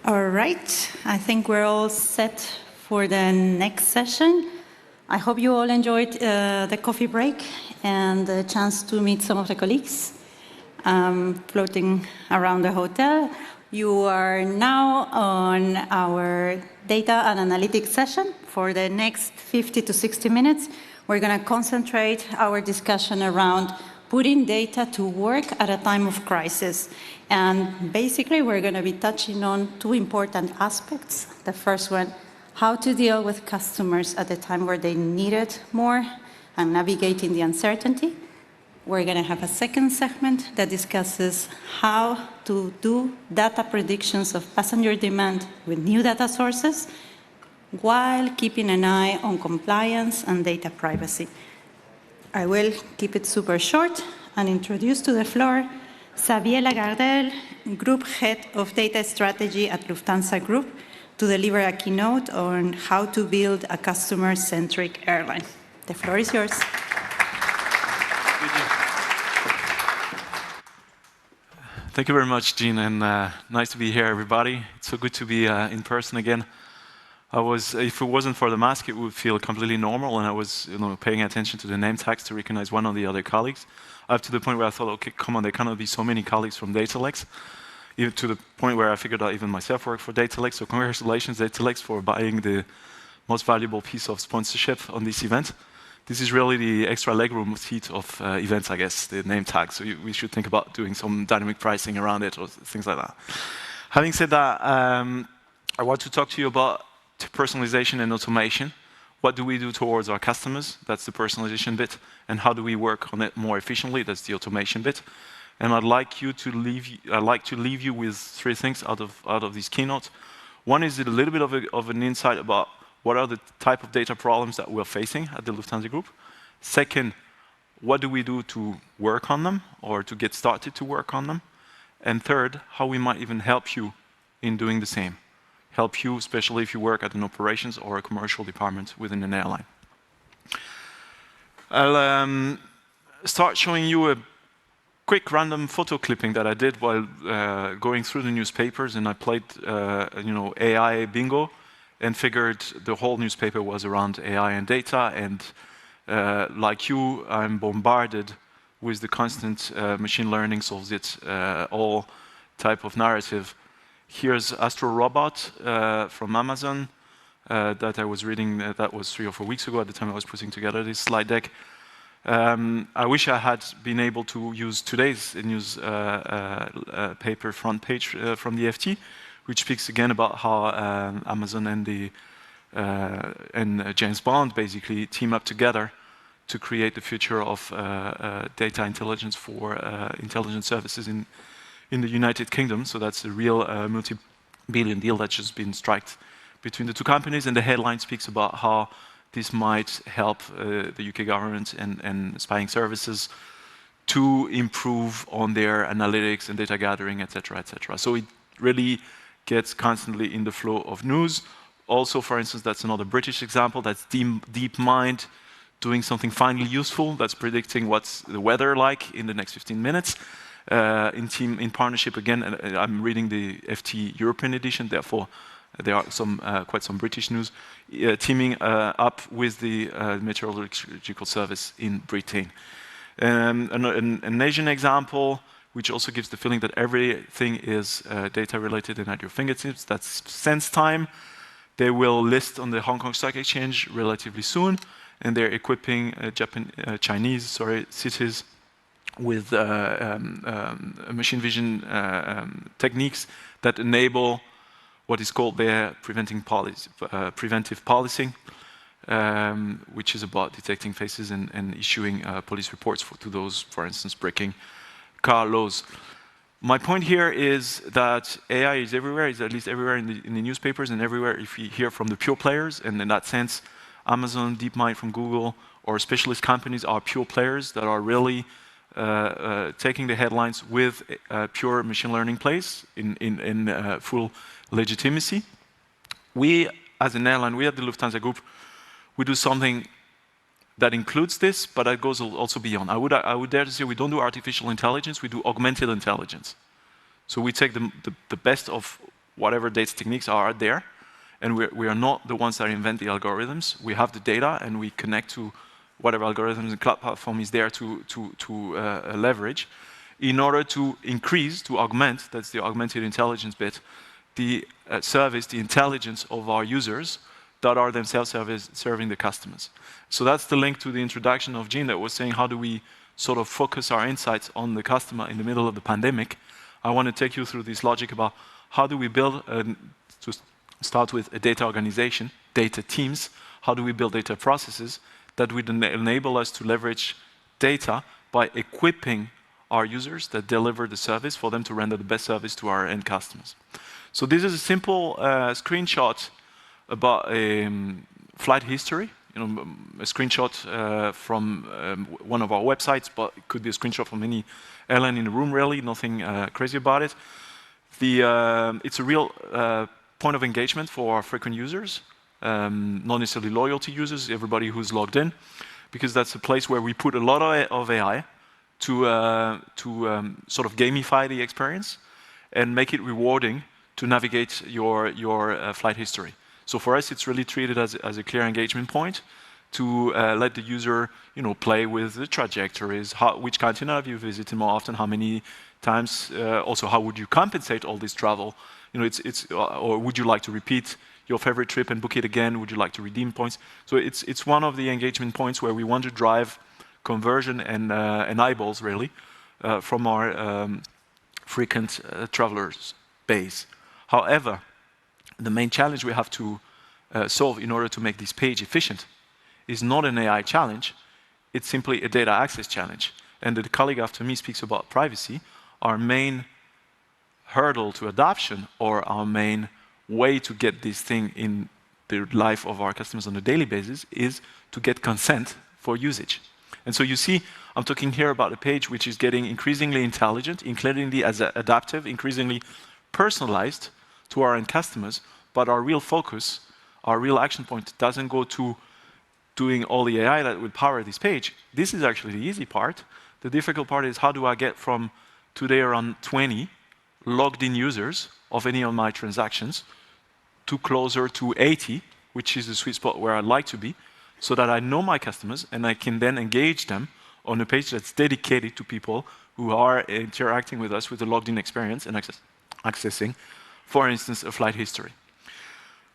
All right, I think we're all set for the next session. I hope you all enjoyed the coffee break and the chance to meet some of the colleagues floating around the hotel. You are now on our data and analytics session. For the next 50 to 60 minutes, we're going to concentrate our discussion around putting data to work at a time of crisis. And basically, we're going to be touching on two important aspects. The first one, how to deal with customers at the time where they need it more and navigating the uncertainty. We're going to have a second segment that discusses how to do data predictions of passenger demand with new data sources while keeping an eye on compliance and data privacy. I will keep it super short and introduce to the floor Xavier Lagardelle, Group Head of Data Strategy at Lufthansa Group, to deliver a keynote on how to build a customer-centric airline. The floor is yours. Thank you very much, Jean, and nice to be here, everybody. It's so good to be in person again. If it wasn't for the mask, it would feel completely normal, and I was, paying attention to the name tags to recognize one of the other colleagues, up to the point where I thought, okay, come on, there cannot be so many colleagues from Datalex, even to the point where I figured out even myself work for Datalex. So congratulations, Datalex, for buying the most valuable piece of sponsorship on this event. This is really the extra legroom seat of events, I guess, the name tag. So we should think about doing some dynamic pricing around it or things like that. Having said that, I want to talk to you about personalization and automation. What do we do towards our customers? That's the personalization bit. And how do we work on it more efficiently? That's the automation bit. And I'd like to leave you with three things out of this keynote. One is a little bit of an insight about what are the type of data problems that we're facing at the Lufthansa Group. Second, what do we do to work on them or to get started to work on them? And third, how we might even help you in doing the same. Help you, especially if you work at an operations or a commercial department within an airline. I'll start showing you a quick random photo clipping that I did while going through the newspapers, and I played, AI bingo, and figured the whole newspaper was around AI and data. And like you, I'm bombarded with the constant machine learning solves it all type of narrative. Here's Astro Robot from Amazon that I was reading. That was 3 or 4 weeks ago at the time I was putting together this slide deck. I wish I had been able to use today's news paper front page from the FT, which speaks again about how Amazon and James Bond basically team up together to create the future of data intelligence for intelligence services in the United Kingdom. So that's a real multi-billion deal that's just been struck between the two companies. And the headline speaks about how this might help the UK government and spying services to improve on their analytics and data gathering, etc., etc. So it really gets constantly in the flow of news. Also, for instance, that's another British example. That's DeepMind doing something finally useful. That's predicting what's the weather like in the next 15 minutes. In partnership again, and I'm reading the FT European edition, therefore there are quite some British news, teaming up with the Meteorological Service in Britain. An Asian example, which also gives the feeling that everything is data related and at your fingertips, that's SenseTime. They will list on the Hong Kong Stock Exchange relatively soon, and they're equipping Chinese cities with machine vision techniques that enable what is called their preventive policing, which is about detecting faces and issuing police reports to those, for instance, breaking car laws. My point here is that AI is everywhere, is at least everywhere in the newspapers and everywhere if you hear from the pure players, and in that sense, Amazon, DeepMind from Google, or specialist companies are pure players that are really taking the headlines with pure machine learning plays in full legitimacy. We, as an airline, we at the Lufthansa Group, we do something that includes this, but that goes also beyond. I would dare to say we don't do artificial intelligence, we do augmented intelligence. So we take the best of whatever data techniques are there, and we are not the ones that invent the algorithms. We have the data, and we connect to whatever algorithms the cloud platform is there to leverage, in order to increase, to augment, that's the augmented intelligence bit, the service, the intelligence of our users that are themselves serving the customers. So that's the link to the introduction of Jean that was saying, how do we sort of focus our insights on the customer in the middle of the pandemic? I want to take you through this logic about how do we build, to start with a data organization, data teams, how do we build data processes that would enable us to leverage data by equipping our users that deliver the service for them to render the best service to our end customers. So this is a simple screenshot about flight history, a screenshot from one of our websites, but it could be a screenshot from any airline in the room, really, nothing crazy about it. It's a real point of engagement for our frequent users, not necessarily loyalty users, everybody who's logged in, because that's a place where we put a lot of AI to sort of gamify the experience and make it rewarding to navigate your flight history. So for us, it's really treated as a clear engagement point to let the user, play with the trajectories, which continent have you visited more often, how many times, also how would you compensate all this travel? Or would you like to repeat your favorite trip and book it again? Would you like to redeem points? So it's one of the engagement points where we want to drive conversion and eyeballs, really, from our frequent travelers base. However, the main challenge we have to solve in order to make this page efficient is not an AI challenge, it's simply a data access challenge. And the colleague after me speaks about privacy. Our main hurdle to adoption, or our main way to get this thing in the life of our customers on a daily basis, is to get consent for usage. And so you see, I'm talking here about a page which is getting increasingly intelligent, increasingly adaptive, increasingly personalized to our end customers, but our real focus, our real action point doesn't go to doing all the AI that would power this page. This is actually the easy part. The difficult part is, how do I get from today around 20 logged in users of any of my transactions to closer to 80, which is the sweet spot where I'd like to be, so that I know my customers and I can then engage them on a page that's dedicated to people who are interacting with us with a logged in experience and accessing, for instance, a flight history.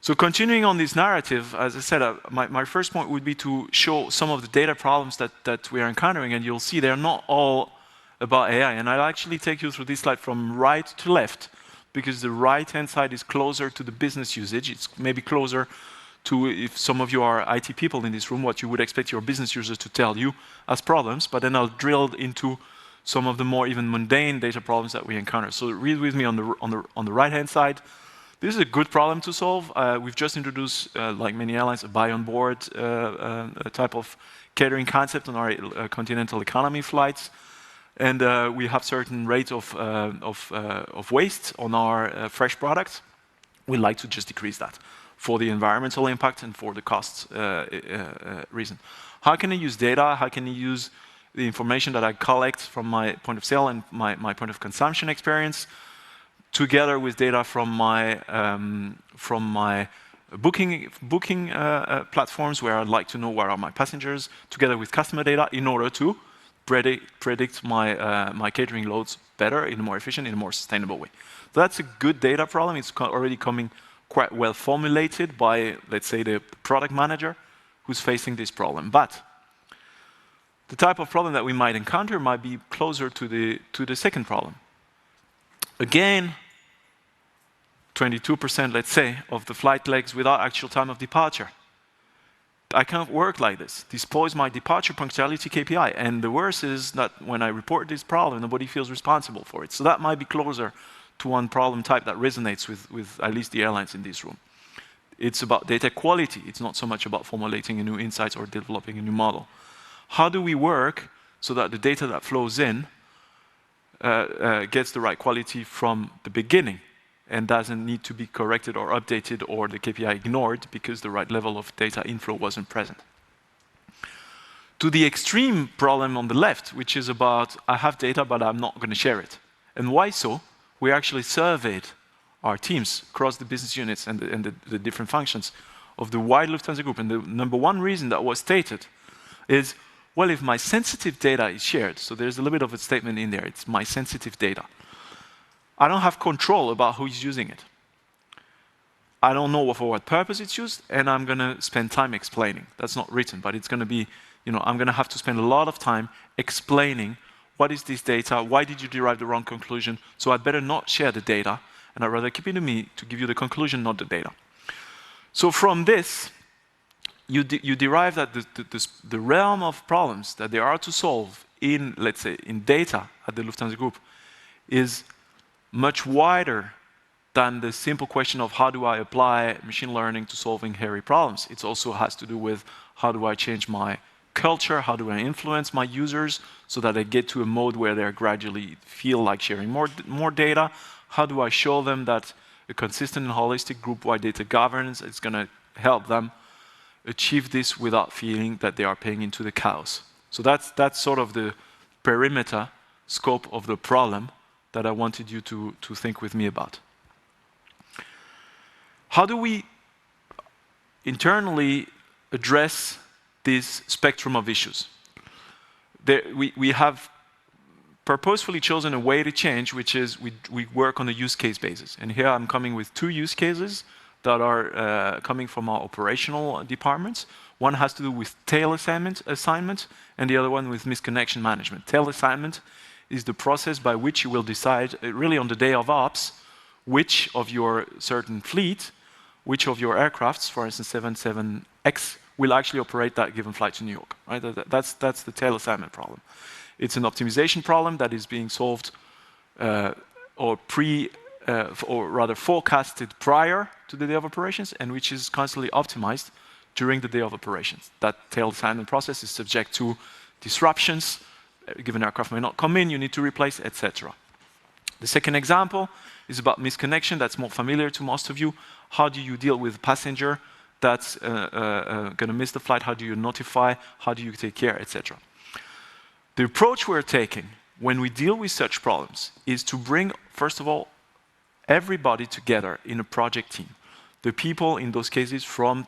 So continuing on this narrative, as I said, my first point would be to show some of the data problems that we are encountering, and you'll see they're not all about AI. And I'll actually take you through this slide from right to left, because the right-hand side is closer to the business usage. It's maybe closer to, if some of you are IT people in this room, what you would expect your business users to tell you as problems, but then I'll drill into some of the more even mundane data problems that we encounter. So read with me on the right-hand side. This is a good problem to solve. We've just introduced, like many airlines, a buy-on-board type of catering concept on our continental economy flights. And we have certain rates of waste on our fresh products. We'd like to just decrease that for the environmental impact and for the cost reason. How can I use data? How can I use the information that I collect from my point of sale and my point of consumption experience, together with data from my booking platforms, where I'd like to know where are my passengers, together with customer data, in order to predict my catering loads better, in a more efficient, in a more sustainable way. So that's a good data problem. It's already coming quite well formulated by, let's say, the product manager who's facing this problem. But the type of problem that we might encounter might be closer to the second problem. Again, 22%, let's say, of the flight legs without actual time of departure. I can't work like this. This spoils my departure punctuality KPI. And the worst is that when I report this problem, nobody feels responsible for it. So that might be closer to one problem type that resonates with at least the airlines in this room. It's about data quality. It's not so much about formulating a new insight or developing a new model. How do we work so that the data that flows in gets the right quality from the beginning and doesn't need to be corrected or updated or the KPI ignored because the right level of data inflow wasn't present? To the extreme problem on the left, which is about, I have data, but I'm not going to share it. And why so? We actually surveyed our teams across the business units and the different functions of the wide Lufthansa Group. And the number one reason that was stated is, well, if my sensitive data is shared, so there's a little bit of a statement in there, it's my sensitive data. I don't have control about who is using it. I don't know for what purpose it's used, and I'm going to spend time explaining. That's not written, but it's going to be, I'm going to have to spend a lot of time explaining what is this data, why did you derive the wrong conclusion, so I'd better not share the data, and I'd rather keep it to me to give you the conclusion, not the data. So from this, you derive that the realm of problems that there are to solve in, let's say, in data at the Lufthansa Group is much wider than the simple question of how do I apply machine learning to solving hairy problems. It also has to do with how do I change my culture, how do I influence my users so that they get to a mode where they gradually feel like sharing more data. How do I show them that a consistent and holistic group-wide data governance is going to help them achieve this without feeling that they are paying into the chaos. So that's sort of the perimeter scope of the problem that I wanted you to think with me about. How do we internally address this spectrum of issues? We have purposefully chosen a way to change, which is we work on a use case basis. And here I'm coming with two use cases that are coming from our operational departments. One has to do with tail assignment, and the other one with misconnection management. Tail assignment is the process by which you will decide, really on the day of ops, which of your certain fleet, which of your aircrafts, for instance 77X, will actually operate that given flight to New York. Right? That's the tail assignment problem. It's an optimization problem that is being solved or rather forecasted prior to the day of operations, and which is constantly optimized during the day of operations. That tail assignment process is subject to disruptions. Given aircraft may not come in, you need to replace, etc. The second example is about misconnection. That's more familiar to most of you. How do you deal with a passenger that's going to miss the flight? How do you notify? How do you take care, etc. The approach we're taking when we deal with such problems is to bring, first of all, everybody together in a project team. The people in those cases from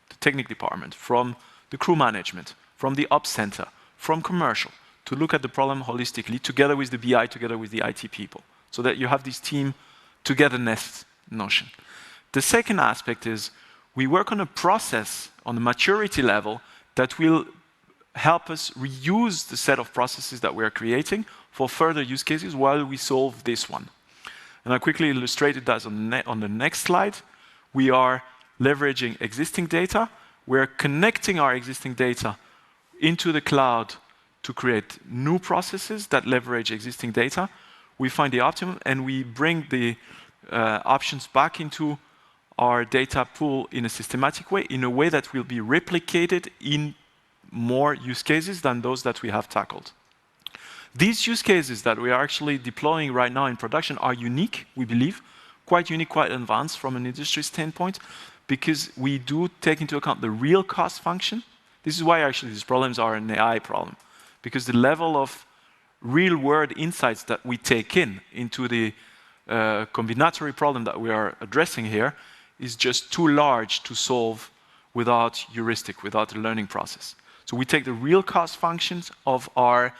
the technical department, from the crew management, from the ops center, from commercial, to look at the problem holistically, together with the BI, together with the IT people, so that you have this team togetherness notion. The second aspect is we work on a process, on a maturity level, that will help us reuse the set of processes that we are creating for further use cases while we solve this one. And I quickly illustrated that on the next slide. We are leveraging existing data. We're connecting our existing data into the cloud to create new processes that leverage existing data. We find the optimum, and we bring the options back into our data pool in a systematic way, in a way that will be replicated in more use cases than those that we have tackled. These use cases that we are actually deploying right now in production are unique, we believe, quite unique, quite advanced from an industry standpoint, because we do take into account the real cost function. This is why actually these problems are an AI problem, because the level of real-world insights that we take into the combinatory problem that we are addressing here is just too large to solve without heuristic, without a learning process. So we take the real cost functions of our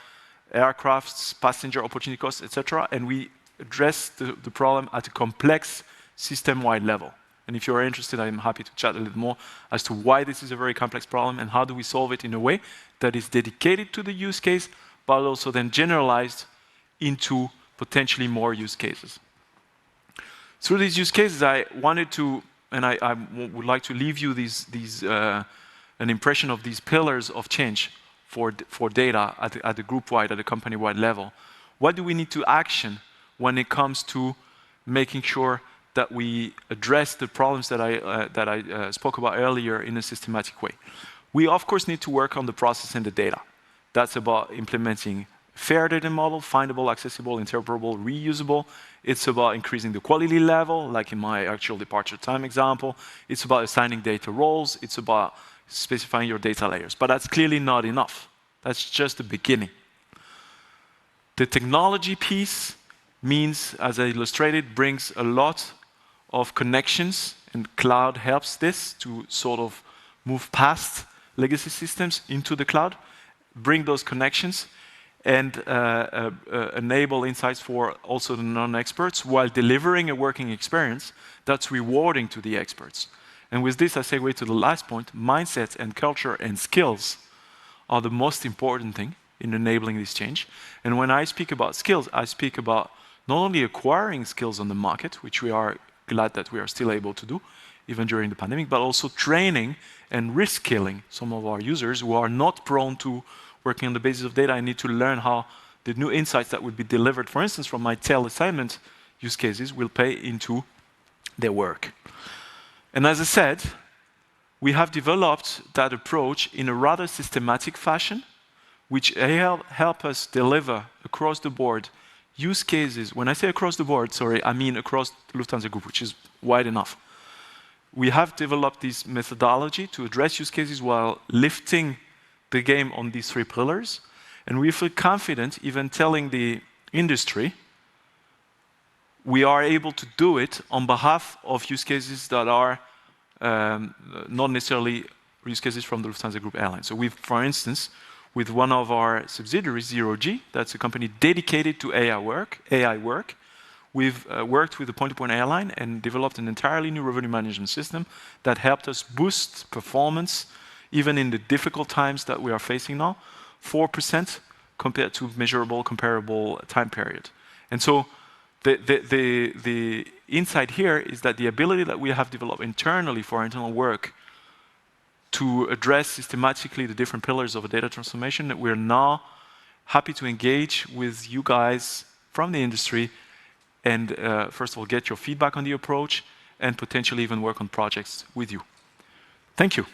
aircrafts, passenger opportunity costs, etc., and we address the problem at a complex system-wide level. And if you're interested, I'm happy to chat a little more as to why this is a very complex problem and how do we solve it in a way that is dedicated to the use case, but also then generalized into potentially more use cases. Through these use cases, I wanted to, and I would like to leave you an impression of these pillars of change for data at the group-wide, at the company-wide level. What do we need to action when it comes to making sure that we address the problems that I spoke about earlier in a systematic way? We, of course, need to work on the process and the data. That's about implementing fair data model, findable, accessible, interpretable, reusable. It's about increasing the quality level, like in my actual departure time example. It's about assigning data roles. It's about specifying your data layers. But that's clearly not enough. That's just the beginning. The technology piece means, as I illustrated, brings a lot of connections, and cloud helps this to sort of move past legacy systems into the cloud, bring those connections, and enable insights for also the non-experts while delivering a working experience that's rewarding to the experts. And with this, I segue to the last point. Mindset and culture and skills are the most important thing in enabling this change. And when I speak about skills, I speak about not only acquiring skills on the market, which we are glad that we are still able to do, even during the pandemic, but also training and reskilling some of our users who are not prone to working on the basis of data. I need to learn how the new insights that would be delivered, for instance, from my tail assignment use cases, will pay into their work. And as I said, we have developed that approach in a rather systematic fashion, which help us deliver across the board use cases. When I say across the board, sorry, I mean across the Lufthansa Group, which is wide enough. We have developed this methodology to address use cases while lifting the game on these three pillars. And we feel confident even telling the industry we are able to do it on behalf of use cases that are not necessarily use cases from the Lufthansa Group Airlines. So we've, for instance, with one of our subsidiaries, ZeroG, that's a company dedicated to AI work. We've worked with the point-to-point airline and developed an entirely new revenue management system that helped us boost performance, even in the difficult times that we are facing now, 4% compared to measurable, comparable time period. And so the insight here is that the ability that we have developed internally for our internal work to address systematically the different pillars of a data transformation, that we're now happy to engage with you guys from the industry and first of all get your feedback on the approach and potentially even work on projects with you. Thank you.